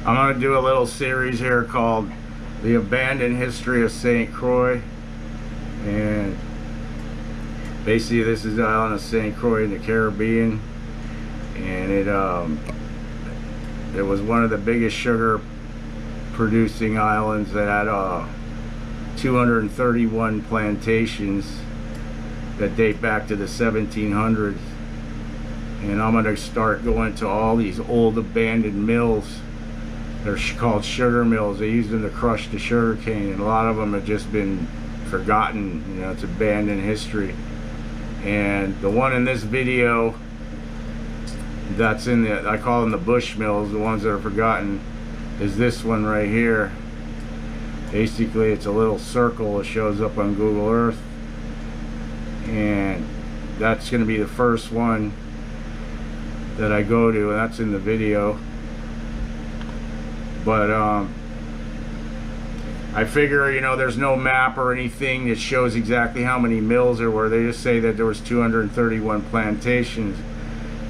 I'm going to do a little series here called The Abandoned History of St. Croix. And basically this is the island of St. Croix in the Caribbean. And it was one of the biggest sugar producing islands that had 231 plantations that date back to the 1700s. And I'm going to start going to all these old abandoned mills. They're called sugar mills. They use them to crush the sugar cane, and a lot of them have just been forgotten. You know, it's abandoned history. And the one in this video that's in the, I call them the bush mills, the ones that are forgotten, is this one right here. Basically it's a little circle that shows up on Google Earth, and that's going to be the first one that I go to, and that's in the video. But I figure, you know, there's no map or anything that shows exactly how many mills there were. They just say that there was 231 plantations.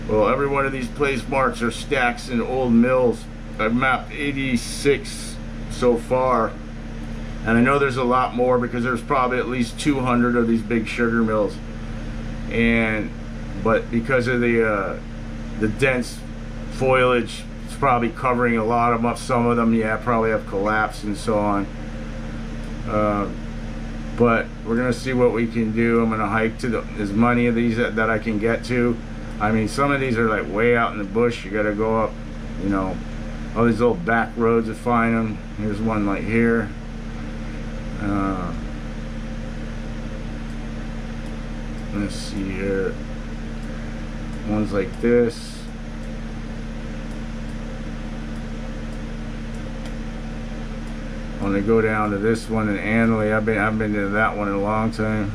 Well, every one of these place marks are stacks in old mills. I've mapped 86 so far, and I know there's a lot more because there's probably at least 200 of these big sugar mills. But because of the dense foliage, it's probably covering a lot of them up. Some of them, yeah, probably have collapsed and so on. But we're gonna see what we can do. I'm gonna hike to as many of these that I can get to. I mean, some of these are like way out in the bush. You gotta go up, you know, all these little back roads to find them. Here's one like here. Let's see here. One's like this. When I go down to this one in Anley, I've been to that one in a long time.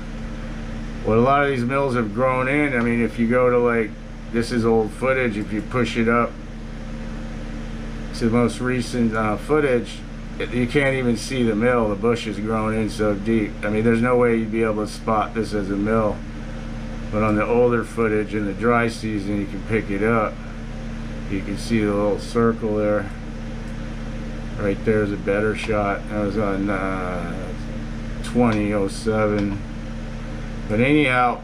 Well, a lot of these mills have grown in. I mean, if you go to, like, this is old footage. If you push it up to the most recent footage, you can't even see the mill. The bush has grown in so deep. I mean, there's no way you'd be able to spot this as a mill. But on the older footage in the dry season, you can pick it up. You can see the little circle there. Right there's a better shot. That was on 2007. But anyhow,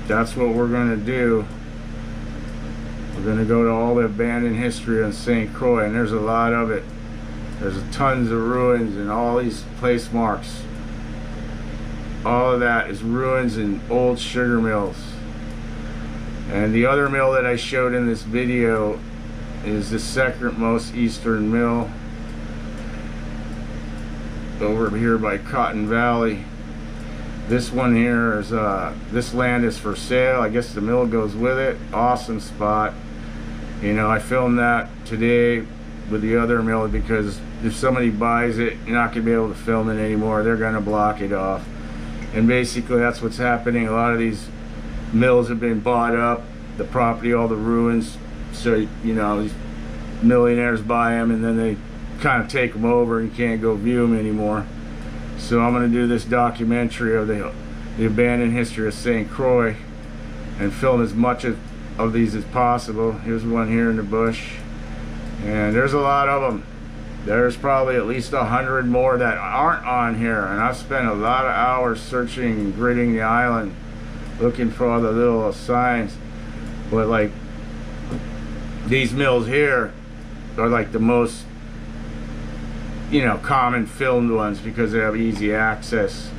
that's what we're going to do. We're going to go to all the abandoned history on St. Croix, and there's a lot of it. There's tons of ruins and all these place marks. All of that is ruins and old sugar mills. And the other mill that I showed in this video is the second most eastern mill over here by Cotton Valley. This one here is this land is for sale. I guess the mill goes with it. Awesome spot. You know, I filmed that today with the other mill because if somebody buys it, you're not gonna be able to film it anymore. They're gonna block it off. And basically that's what's happening. A lot of these mills have been bought up, the property, all the ruins. So, you know, these millionaires buy them and then they kind of take them over and you can't go view them anymore. So I'm going to do this documentary of the abandoned history of St. Croix and film as much of these as possible. Here's one here in the bush, and there's a lot of them. There's probably at least 100 more that aren't on here, and I've spent a lot of hours searching and gridding the island looking for all the little signs. But like these mills here are like the most, you know, common filmed ones because they have easy access.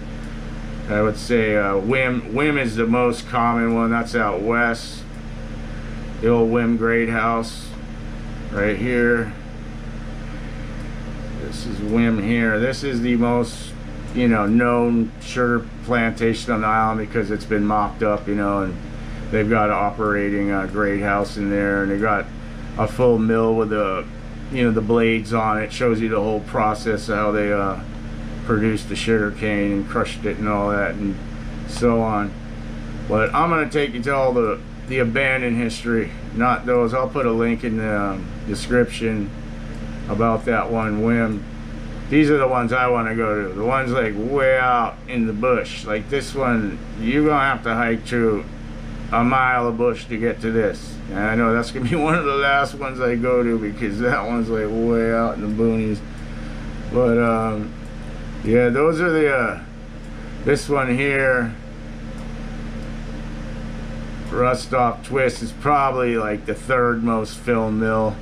I would say Wim is the most common one. That's out west. The old Wim Great House right here. This is Wim here. This is the most, you know, known sugar plantation on the island because it's been mocked up, you know, and they've got an operating great house in there, and they got a full mill with the, you know, the blades on it. Shows you the whole process of how they produced the sugar cane and crushed it and all that and so on. But I'm going to take you to all the abandoned history, not those. I'll put a link in the description about that one Wim. These are the ones I want to go to, the ones like way out in the bush. Like this one, you're gonna have to hike through a mile of bush to get to this. And I know that's gonna be one of the last ones I go to, because that one's like way out in the boonies. But yeah, those are the this one here, Rust Off Twist, is probably like the third most film mill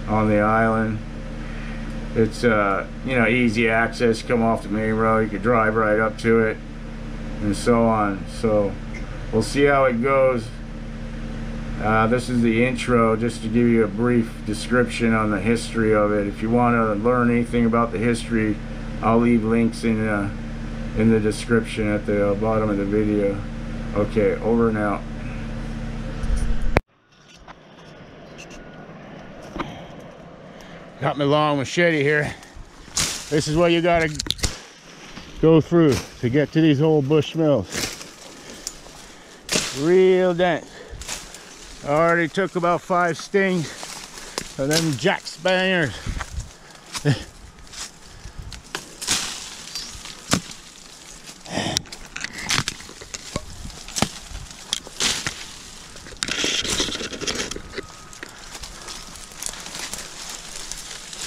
on the island. It's you know, easy access, come off the main road, you can drive right up to it and so on. So we'll see how it goes. This is the intro, just to give you a brief description on the history of it. If you want to learn anything about the history, I'll leave links in the description at the bottom of the video. Okay, over and out. Got my long machete here. This is what you gotta go through to get to these old bush mills. Real dense. I already took about 5 stings of them jack spaniers.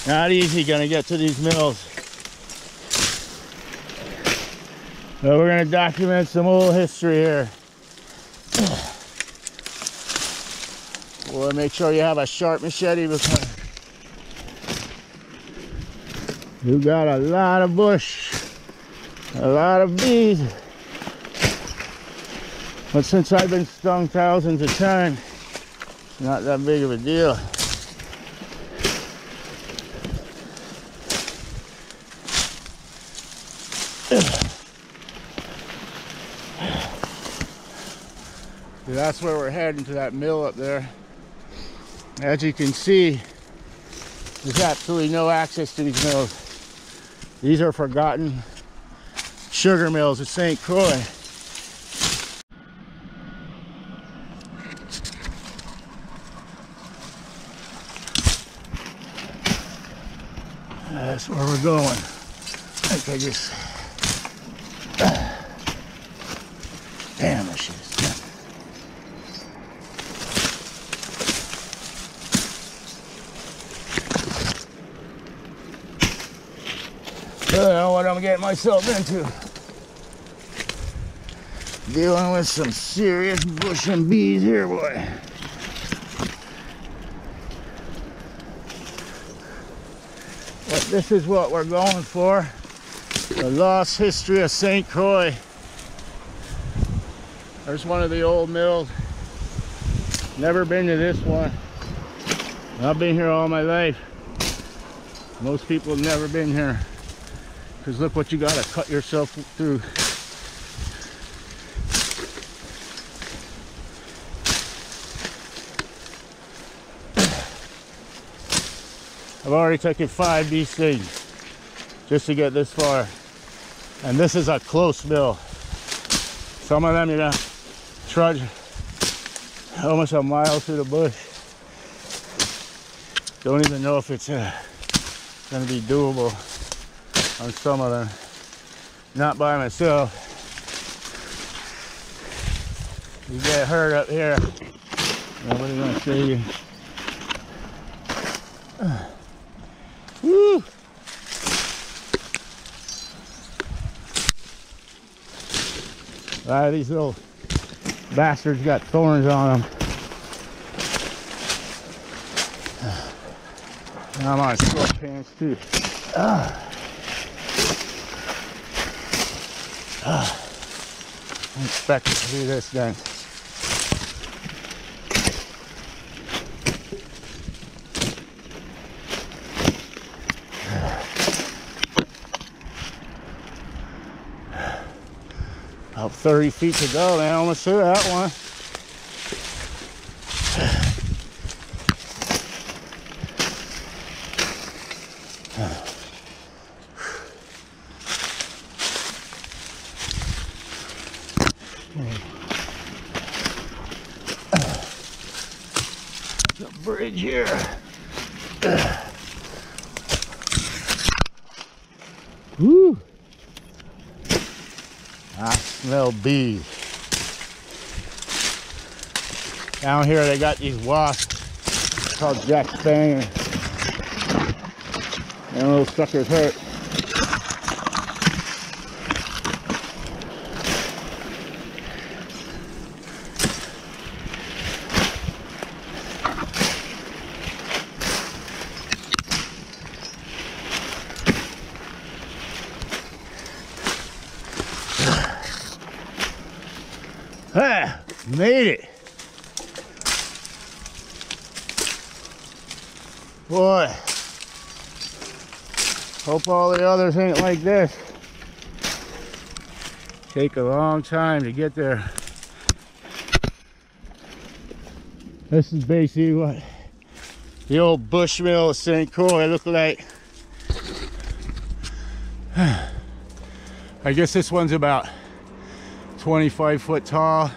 Not easy gonna get to these mills. So we're gonna document some old history here. Well, make sure you have a sharp machete, because you got a lot of bush, a lot of bees. But since I've been stung thousands of times, it's not that big of a deal. That's where we're heading, to that mill up there. As you can see, there's absolutely no access to these mills. These are forgotten sugar mills at St. Croix. That's where we're going. I think I just... Damn, that shit is done. I don't know what I'm getting myself into. Dealing with some serious bush and bees here, boy. But this is what we're going for. The lost history of St. Croix. There's one of the old mills. Never been to this one. I've been here all my life. Most people have never been here. Because look what you gotta cut yourself through. I've already taken 5 bee stings just to get this far. And this is a close mill. Some of them you're gonna trudge almost a mile through the bush. Don't even know if it's gonna be doable on some of them. Not by myself. You get hurt up here, nobody's gonna save you. Woo! A lot of these little bastards got thorns on them. And I'm on short pants too. I'm expecting to do this then. About 30 feet to go, man. Almost through that one. The bridge here. Woo! I smell bees. Down here they got these wasps called Jack Spanger. And those suckers hurt. Ah, made it. Boy, hope all the others ain't like this. Take a long time to get there. This is basically what the old Bushmill of ST Croix look like. I guess this one's about 25 foot tall.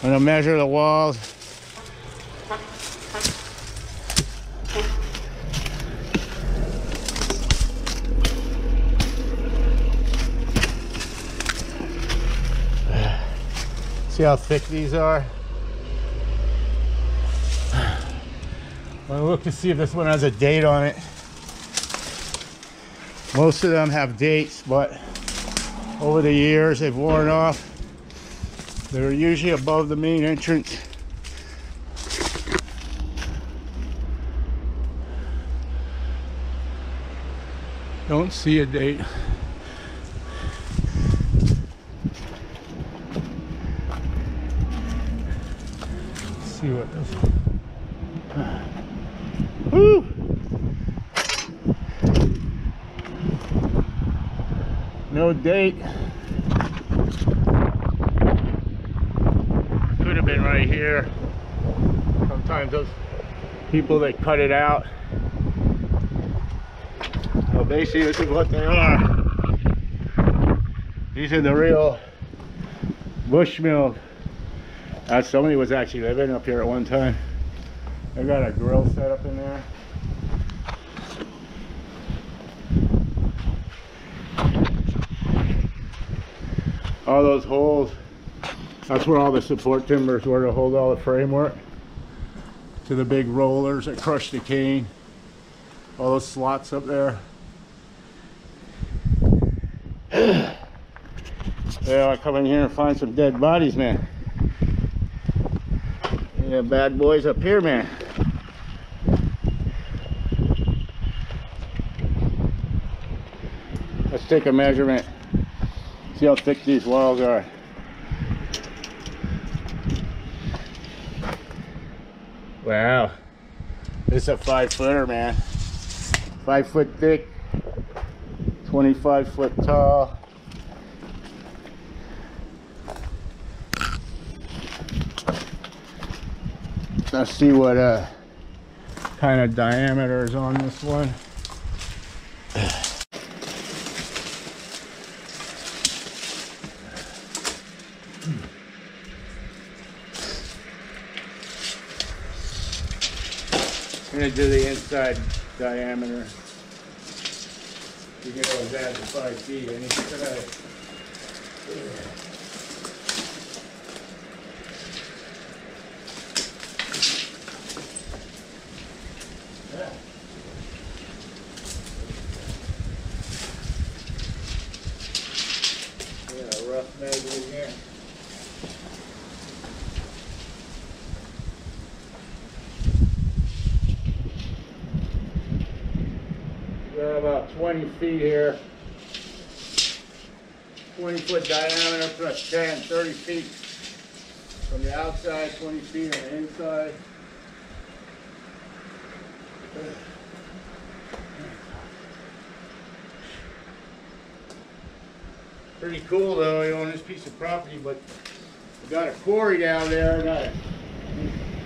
I'm gonna measure the walls. See how thick these are? I'll look to see if this one has a date on it. Most of them have dates, but over the years they've worn off. They're usually above the main entrance. Don't see a date. Let's see what this. Woo! No date. Could have been right here. Sometimes those people, they cut it out. So basically this is what they are. These are the real Bushmill. Somebody was actually living up here at one time. They got a grill set up in there. All those holes, that's where all the support timbers were to hold all the framework to the big rollers that crush the cane. All those slots up there. Yeah, I come in here and find some dead bodies, man. Yeah, bad boys up here, man. Let's take a measurement. See how thick these walls are. Wow. This is a 5-footer, man. 5 foot thick, 25 foot tall. Let's see what kind of diameter is on this one. I'm going to do the inside diameter. You can always add the 5 feet. And it's a rough measure here. We're about 20 feet here. 20 foot diameter plus 10, 30 feet from the outside, 20 feet on the inside. Pretty cool though, you own this piece of property, but we got a quarry down there, got a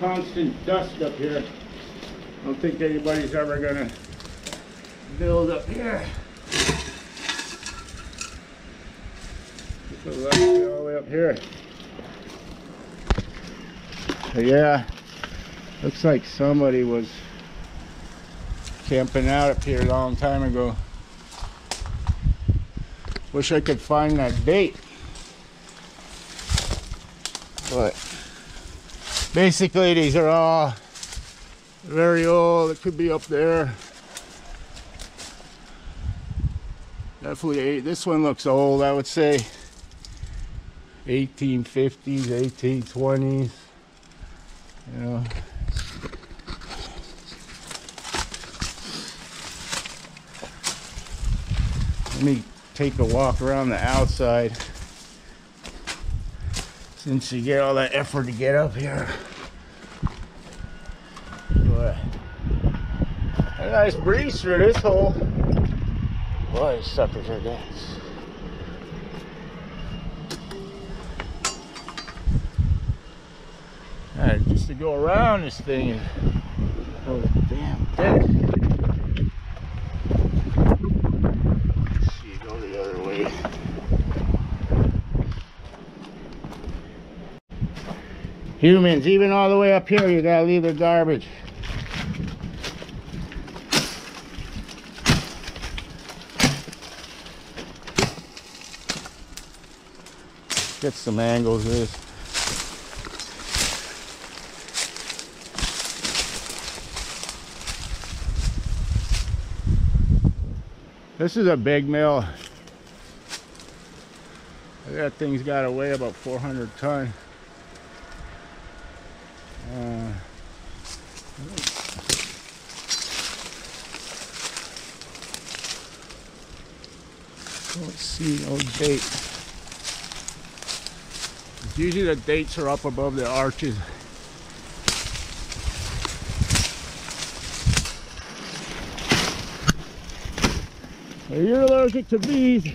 constant dust up here. I don't think anybody's ever gonna build up here. So let's go all the way up here. So yeah, looks like somebody was camping out up here a long time ago. Wish I could find that date, but Basically, these are all very old. It could be up there. Definitely, this one looks old, I would say. 1850s, 1820s. You know. Let me take a walk around the outside. Since you get all that effort to get up here. Boy, a nice breeze through this hole. Boy, these suckers are dense. Alright, just to go around this thing is oh damn dead. Let's see, go the other way. Humans, even all the way up here, you gotta leave the garbage. Get some angles of this. This is a big mill. That thing's got to weigh about 400 tons. Let's see, no date. Usually the dates are up above the arches. If you're allergic to bees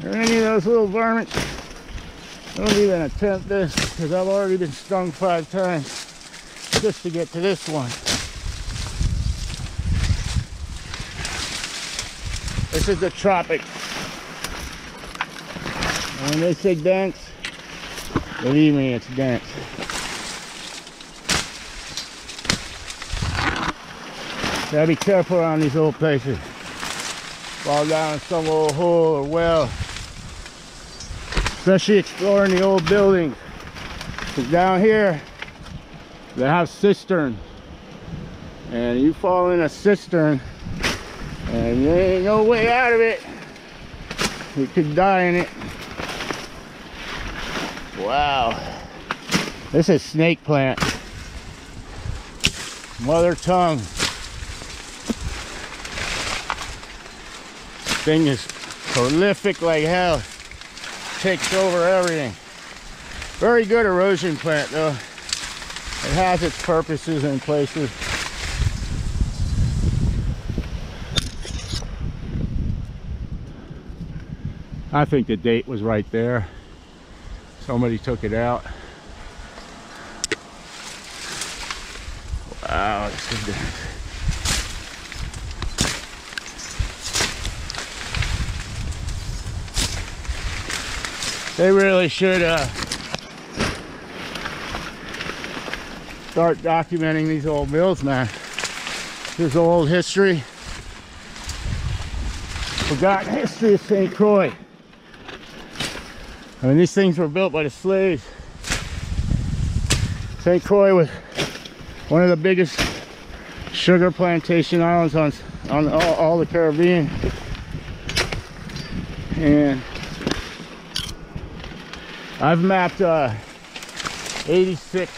or any of those little varmints, don't even attempt this, because I've already been stung 5 times just to get to this one. This is the tropics. And when they say dense, believe me, it's dense. Gotta be careful around these old places. Fall down in some old hole or well. Especially exploring the old buildings. Because down here, they have cisterns. And you fall in a cistern, and there ain't no way out of it. You could die in it. Wow. This is snake plant. Mother tongue. Thing is prolific like hell. Takes over everything. Very good erosion plant though. It has its purposes in places. I think the date was right there. Somebody took it out. Wow, this is dense. They really should start documenting these old mills, man. There's old history. Forgotten history of St. Croix. I mean, these things were built by the slaves. St. Croix was one of the biggest sugar plantation islands on all the Caribbean. And I've mapped 86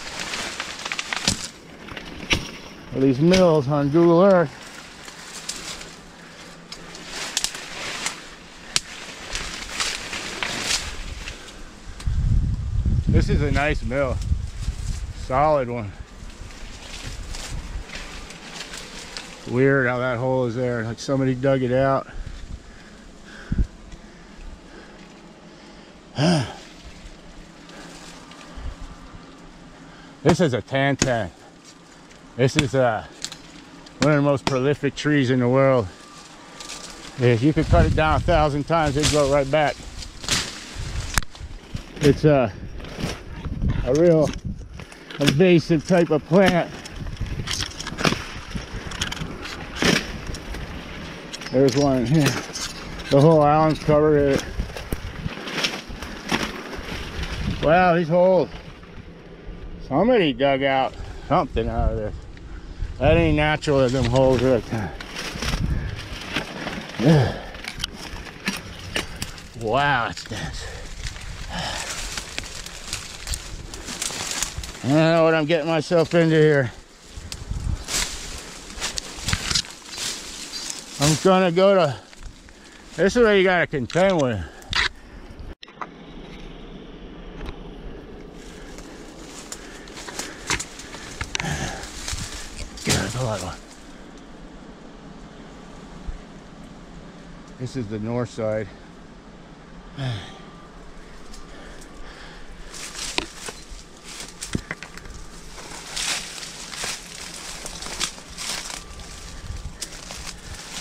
of these mills on Google Earth. This is a nice mill, solid one. Weird how that hole is there, like somebody dug it out. This is a tantan. This is one of the most prolific trees in the world. If you could cut it down 1,000 times, it'd grow right back. It's a real invasive type of plant. There's one here. The whole island's covered in it. Wow, these holes. Somebody dug out something out of this. That ain't natural as them holes right there. Yeah. Wow, it's dense. I don't know what I'm getting myself into here. I'm gonna go to, this is what you gotta contend with. There's a lot of. This is the north side.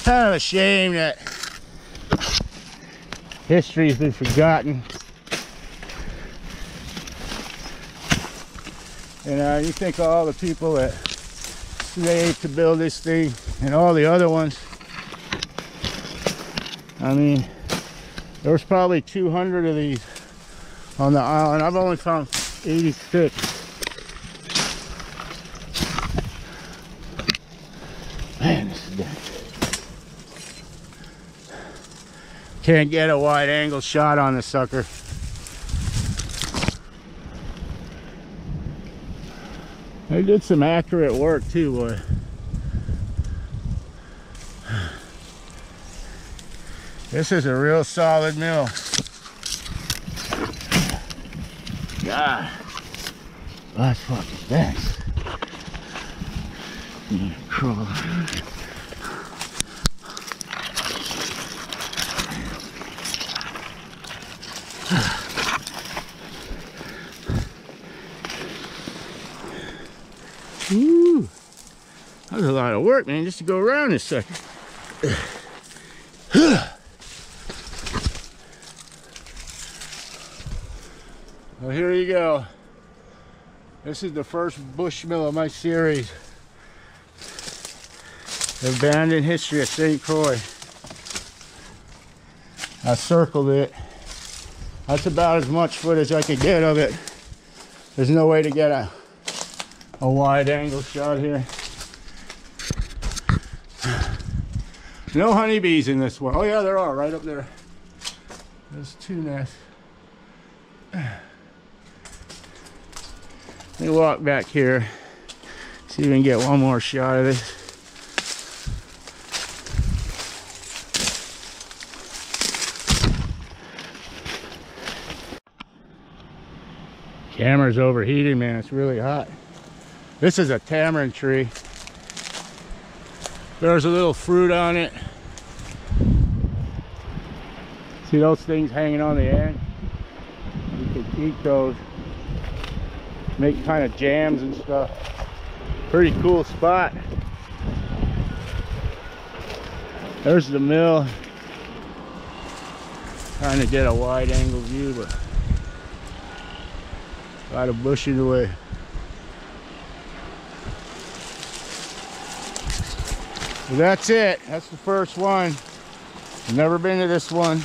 Kind of a shame that history's been forgotten. And you think of all the people that slaved to build this thing and all the other ones. I mean, there was probably 200 of these on the island. I've only found 86. Man, this is dense. Can't get a wide angle shot on the sucker. They did some accurate work too, boy. This is a real solid mill. God, that's fucking dense. Crawl. Ooh, that was a lot of work, man, just to go around this sucker. Well, here you go. This is the first bush mill of my series. The abandoned history of St. Croix. I circled it. That's about as much footage I could get of it. There's no way to get a wide angle shot here. No honeybees in this one. Oh yeah, there are, right up there. There's two nests. Let me walk back here, see if we can get one more shot of this. Camera's overheating, man. It's really hot. This is a tamarind tree. There's a little fruit on it. See those things hanging on the end? You can eat those. Make kind of jams and stuff. Pretty cool spot. There's the mill. Trying to get a wide angle view, but a lot of bush in the way. So that's it. That's the first one. I've never been to this one.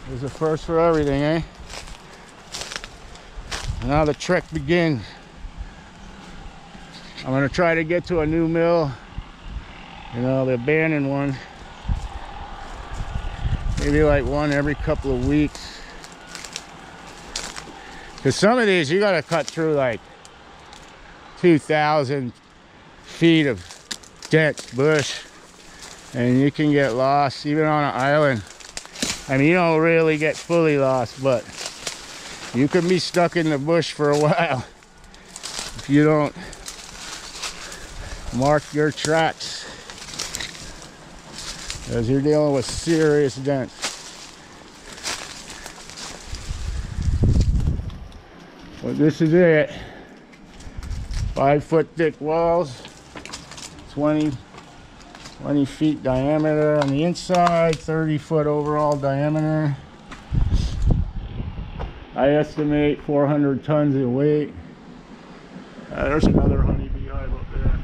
There's a first for everything, eh? Now the trek begins. I'm gonna try to get to a new mill, you know, the abandoned one. Maybe like one every couple of weeks. Because some of these you gotta cut through like 2,000 feet of dense bush, and you can get lost even on an island. I mean, you don't really get fully lost, but you can be stuck in the bush for a while if you don't mark your tracks, because you're dealing with serious dents. Well, this is it. 5 foot thick walls, 20 feet diameter on the inside, 30 foot overall diameter. I estimate 400 tons in weight. There's another honeybee hive up there.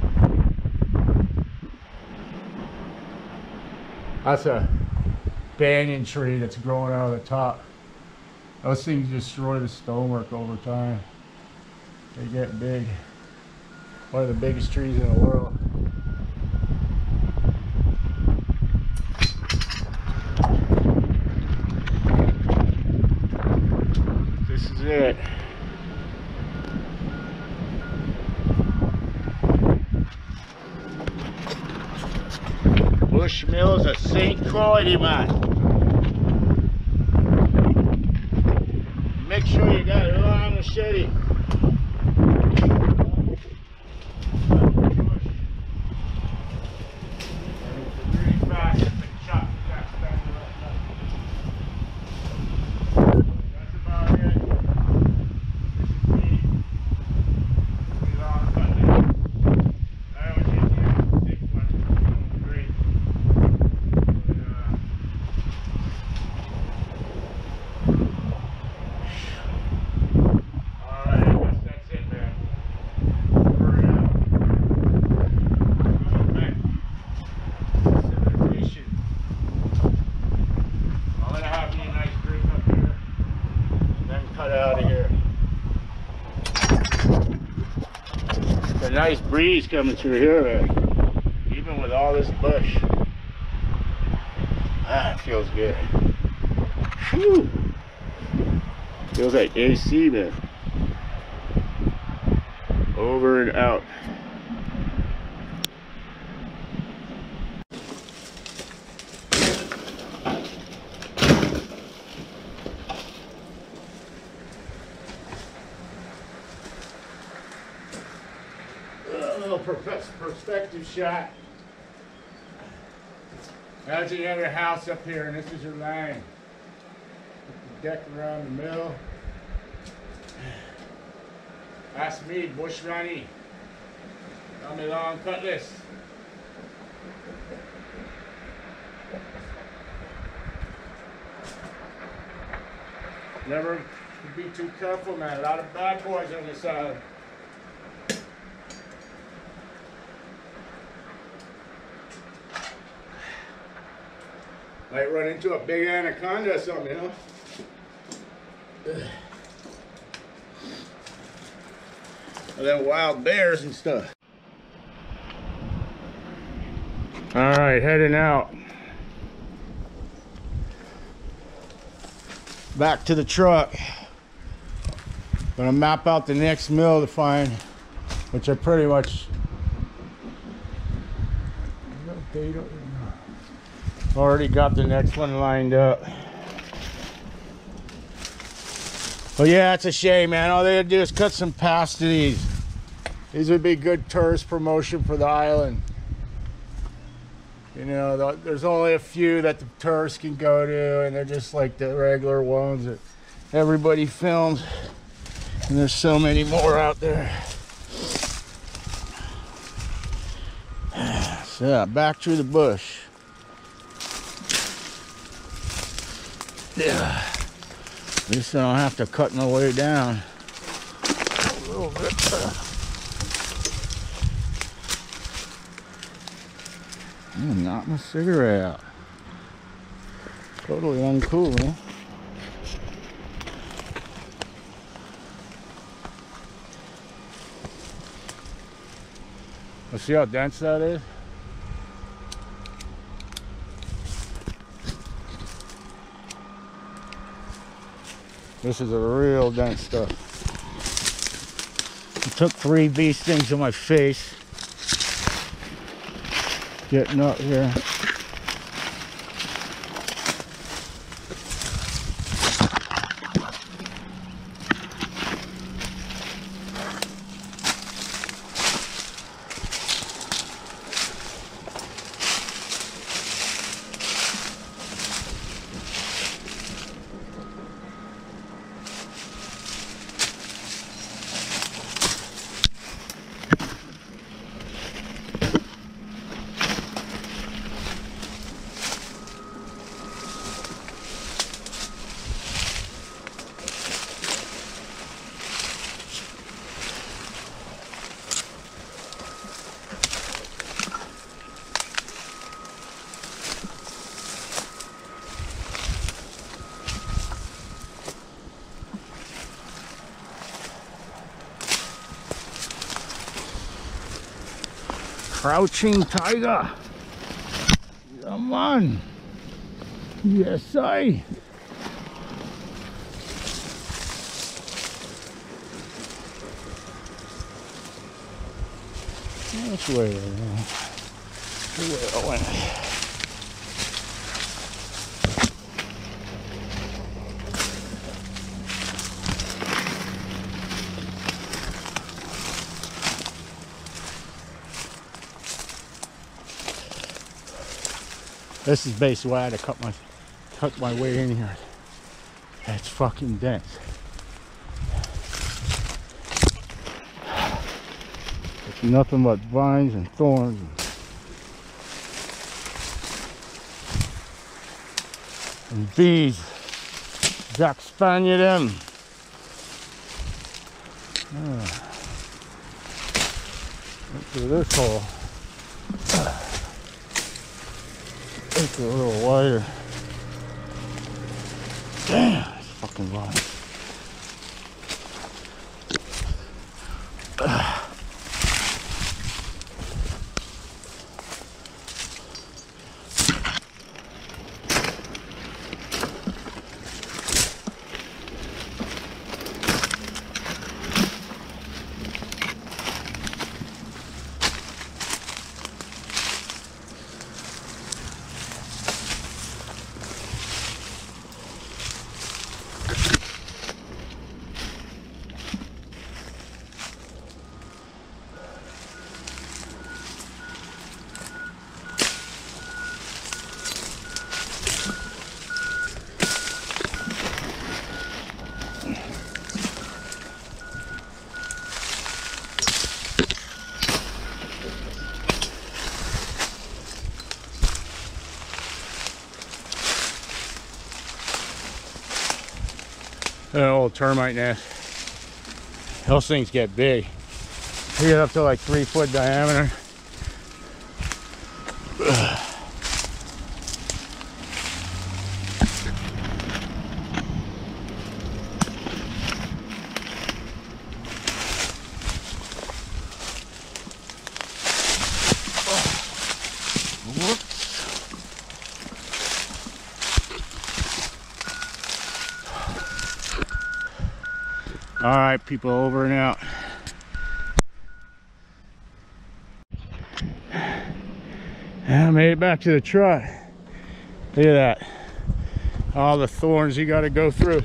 That's a banyan tree that's growing out of the top. Those things destroy the stonework over time. They get big. One of the biggest trees in the world. This is it. Bush Mills at St. Croix, man. Make sure you got a long machete. Nice breeze coming through here, even with all this bush. Ah, it feels good. Whew. Feels like AC, man. Over and out. Perspective shot. Imagine you have your house up here and this is your line. Put the deck around the mill. Ask me, Bush Ronnie. Tell me long cutlass. Never be too careful, man. A lot of bad boys on this island. Might run into a big anaconda or something, you know? Or them wild bears and stuff. Alright, heading out. Back to the truck. Gonna map out the next mill to find, which I pretty much already got the next one lined up. But yeah, it's a shame, man. All they had to do is cut some paths to these. These would be good tourist promotion for the island. You know, there's only a few that the tourists can go to, and they're just like the regular ones that everybody films. And there's so many more out there. So yeah, back through the bush. Yeah. At least I don't have to cut my way down. A little bit. Knock my cigarette out. Totally uncool, huh? Let's see how dense that is. This is a real dense stuff. It took 3 bee stings on my face getting up here. Crouching tiger. Come on. Yes, I. Which way? Where I went. This is basically why I had to cut my way in here. It's fucking dense. It's nothing but vines and thorns. And bees. Jack Spaniard them. Look through this hole. It's a little wider. Damn, it's fucking wide. An old termite nest. Those things get big. They get up to like 3 foot diameter. All right, people, over and out. I made it back to the truck. Look at that. All the thorns you got to go through.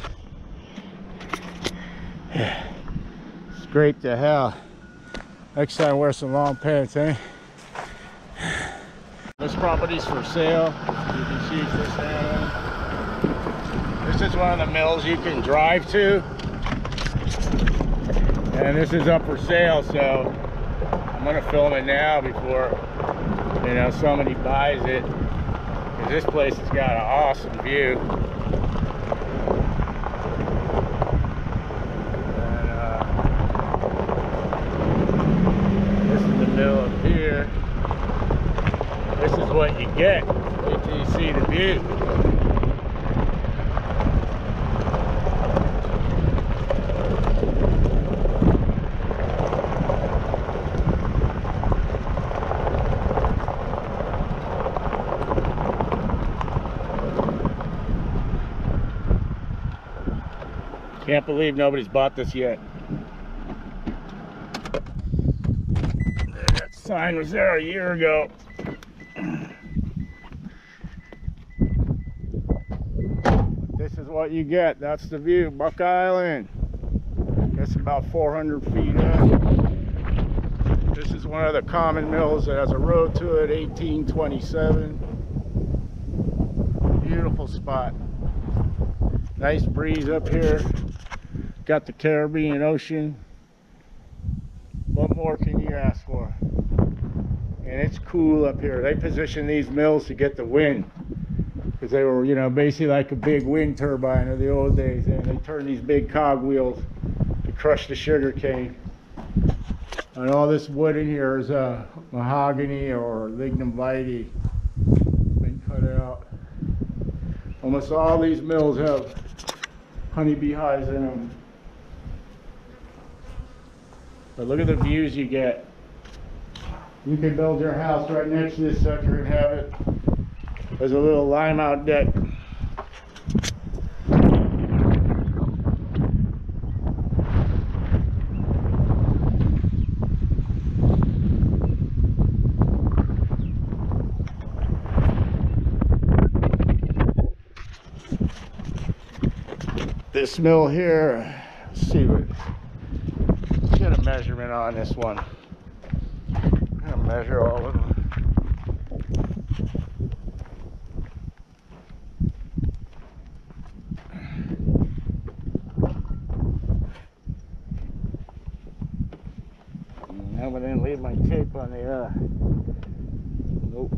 Scrape to hell. Next time, wear some long pants, eh? This property's for sale. You can see this down. This is one of the mills you can drive to. And this is up for sale, so I'm gonna film it now before, you know, somebody buys it. Because this place has got an awesome view. And, this is the mill up here. This is what you get. Wait till you see the view. Can't believe nobody's bought this yet. That sign was there a year ago. This is what you get. That's the view. Buck Island. It's about 400 feet up. This is one of the common mills that has a road to it, 1827. Beautiful spot. Nice breeze up here. Got the Caribbean Ocean. What more can you ask for? And it's cool up here. They position these mills to get the wind, because they were, you know, basically like a big wind turbine of the old days, and they turn these big cogwheels to crush the sugar cane. And all this wood in here is mahogany or lignum vitae. Been cut out. Almost all these mills have honeybee hives in them. But look at the views you get. You can build your house right next to this sucker and have it as a little lime out deck. This mill here, let's see what, let's get a measurement on this one. I'm gonna measure all of them. I didn't leave my tape on the, nope.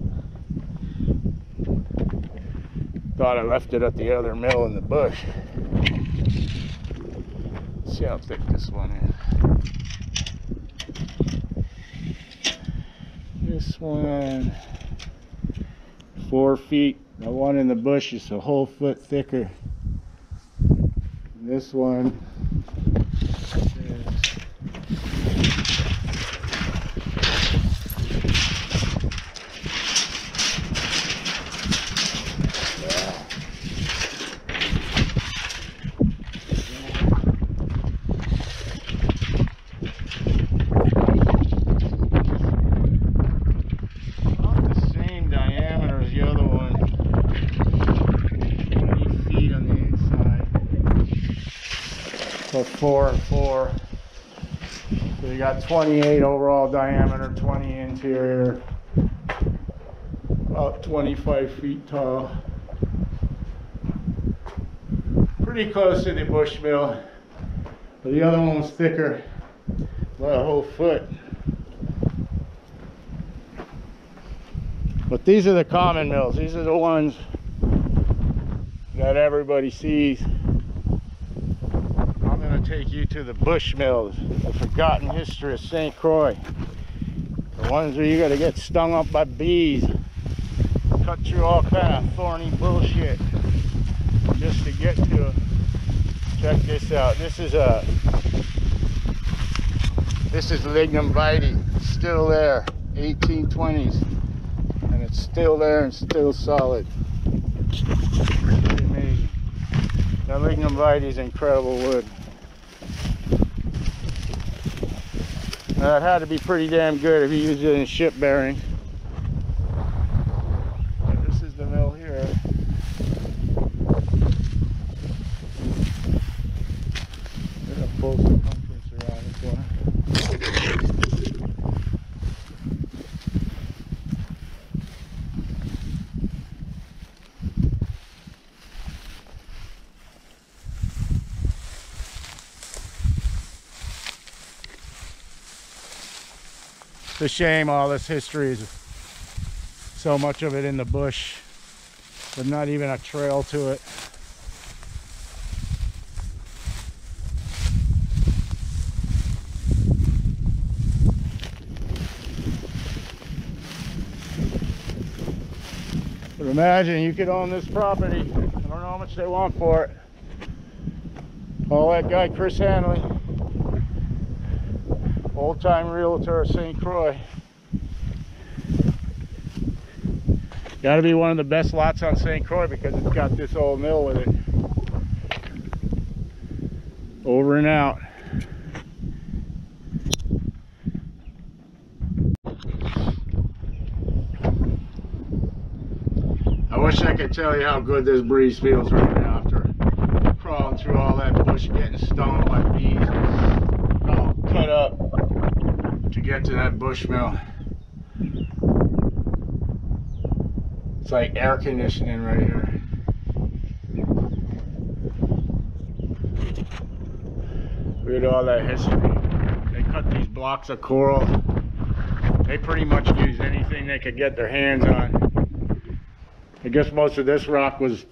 Thought I left it at the other mill in the bush. Let's see how thick this one is. This one, 4 feet. The one in the bush is a whole foot thicker. This one is so 4 and 4. So you got 28 overall diameter, 20 interior, about 25 feet tall. Pretty close to the bush mill, but the other one was thicker, about a whole foot. But these are the common mills. These are the ones that everybody sees. I'm going to take you to the bush mills, the forgotten history of St. Croix. The ones where you got to get stung up by bees, cut through all kind of thorny bullshit just to get to them. Check this out. This is lignum vitae. It's still there, 1820s. And it's still there and still solid. Pretty amazing. That lignum vitae is incredible wood. Now, it had to be pretty damn good if you used it in ship bearing. This is the mill here. There's a full circumference around this one. It's a shame all this history is so much of it in the bush, but not even a trail to it. But imagine you could own this property. I don't know how much they want for it. All that guy Chris Hanley, old-time realtor of St. Croix. Got to be one of the best lots on St. Croix because it's got this old mill with it. Over and out. I wish I could tell you how good this breeze feels right now after crawling through all that bush, getting stung by bees, all cut up to get to that bush mill. It's like air conditioning right here. Look at all that history. They cut these blocks of coral. They pretty much used anything they could get their hands on. I guess most of this rock was,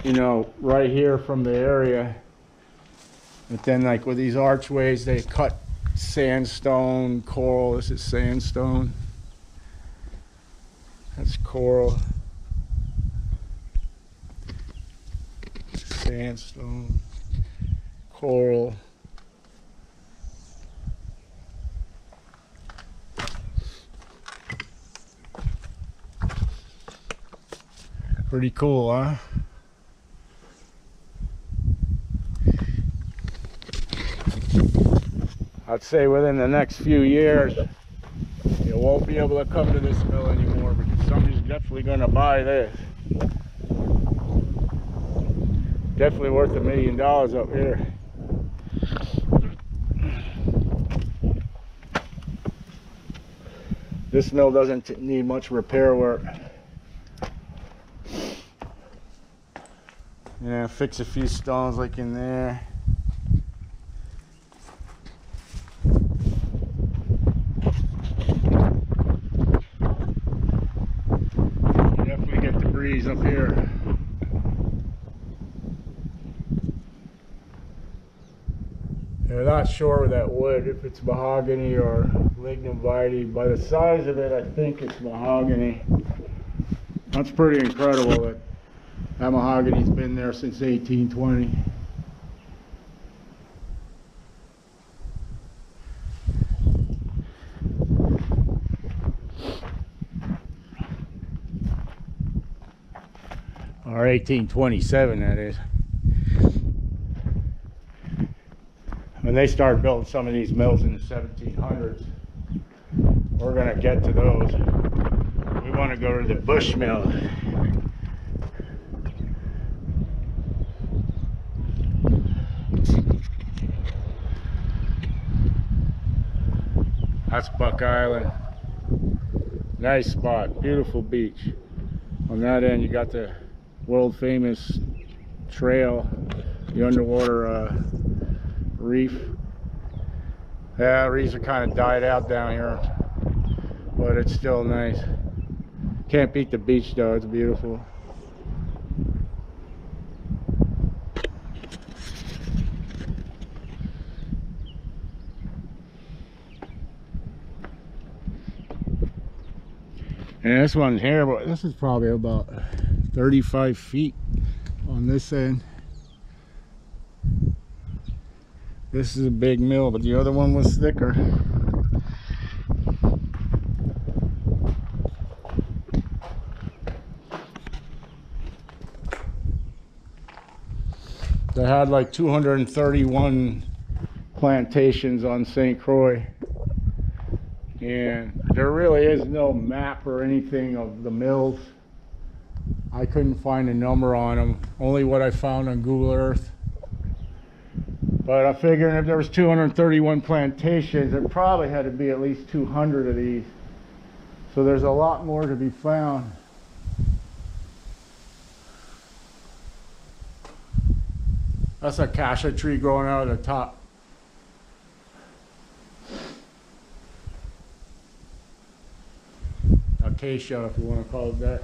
you know, right here from the area. But then, like with these archways, they cut sandstone, coral. This is sandstone. That's coral. Sandstone, coral. Pretty cool, huh? I'd say within the next few years, you won't be able to come to this mill anymore because somebody's definitely going to buy this. Definitely worth $1 million up here. This mill doesn't need much repair work. Yeah, fix a few stones like in there. You definitely get the breeze up here. I'm not sure with that wood if it's mahogany or lignum vitae. By the size of it, I think it's mahogany. That's pretty incredible that that mahogany's been there since 1820. Or 1827, that is. When they started building some of these mills in the 1700s, we're going to get to those. We want to go to the Bush Mill. That's Buck Island. Nice spot, beautiful beach. On that end you got the world famous trail, the underwater reef. Yeah, reefs are kind of died out down here, but it's still nice. Can't beat the beach though, it's beautiful. And this one's here, but this is probably about 35 feet on this end. This is a big mill, but the other one was thicker. They had like 231 plantations on St. Croix. And there really is no map or anything of the mills. I couldn't find a number on them, only what I found on Google Earth. But I figured if there was 231 plantations, there probably had to be at least 200 of these. So there's a lot more to be found. That's a acacia tree growing out of the top. Acacia, if you want to call it that.